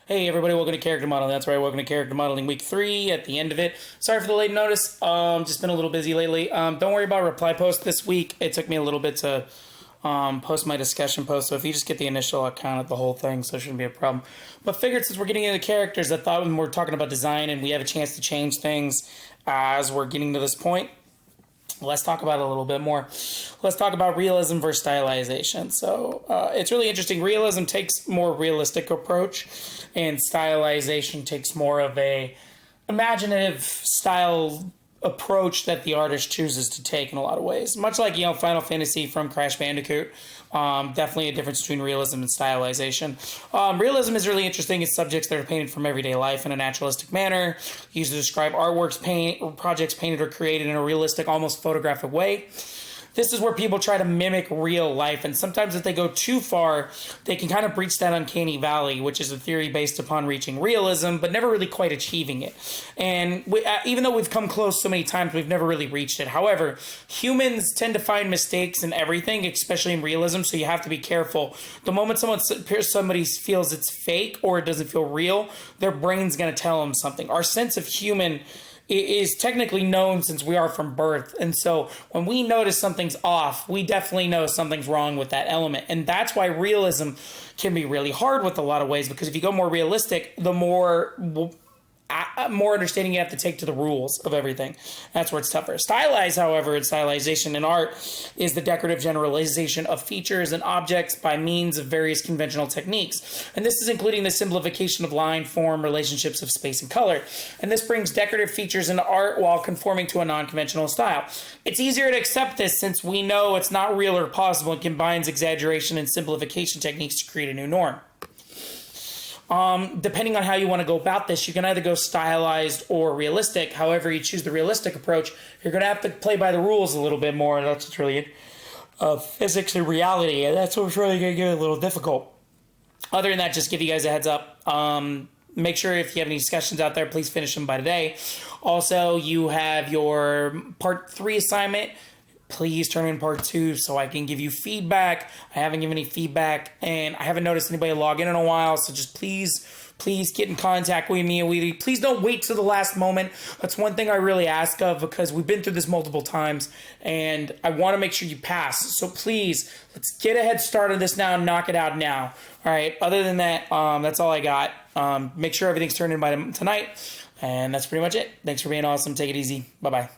Hey everybody, welcome to Character Modeling. That's right, welcome to Character Modeling Week 3 at the end of it. Sorry for the late notice, just been a little busy lately. Don't worry about reply post this week. It took me a little bit to post my discussion post, so if you just get the initial, I counted the whole thing, so it shouldn't be a problem. But figured since we're getting into characters, I thought when we're talking about design and we have a chance to change things as we're getting to this point, let's talk about it a little bit more. Let's talk about realism versus stylization. So it's really interesting. Realism takes more realistic approach, and stylization takes more of a imaginative style approach that the artist chooses to take in a lot of ways. Much like, Final Fantasy from Crash Bandicoot. Definitely a difference between realism and stylization. Realism is really interesting. It's subjects that are painted from everyday life in a naturalistic manner, used to describe artworks, projects painted or created in a realistic, almost photographic way. This is where people try to mimic real life, and sometimes if they go too far, they can kind of breach that uncanny valley, which is a theory based upon reaching realism, but never really quite achieving it. And even though we've come close so many times, we've never really reached it. However, humans tend to find mistakes in everything, especially in realism, so you have to be careful. The moment somebody feels it's fake or it doesn't feel real, their brain's going to tell them something. Our sense of human is technically known since we are from birth. And so when we notice something's off, we definitely know something's wrong with that element. And that's why realism can be really hard with a lot of ways, because if you go more realistic, the more understanding you have to take to the rules of everything. That's where it's tougher. Stylized, however, stylization in art is the decorative generalization of features and objects by means of various conventional techniques. And this is including the simplification of line, form, relationships of space and color. And this brings decorative features into art while conforming to a non-conventional style. It's easier to accept this since we know it's not real or possible and combines exaggeration and simplification techniques to create a new norm. Depending on how you want to go about this, you can either go stylized or realistic. However you choose the realistic approach, you're going to have to play by the rules a little bit more. That's what's really physics and reality, and that's what's really going to get a little difficult. Other than that, just give you guys a heads up. Make sure if you have any discussions out there, please finish them by today. Also, you have your part 3 assignment. Please turn in part 2 so I can give you feedback. I haven't given any feedback, and I haven't noticed anybody log in a while, so just please get in contact with me. Please don't wait to the last moment. That's one thing I really ask of, because we've been through this multiple times, and I want to make sure you pass. So please, let's get a head start on this now and knock it out now. All right, other than that, that's all I got. Make sure everything's turned in by tonight, and that's pretty much it. Thanks for being awesome. Take it easy. Bye-bye.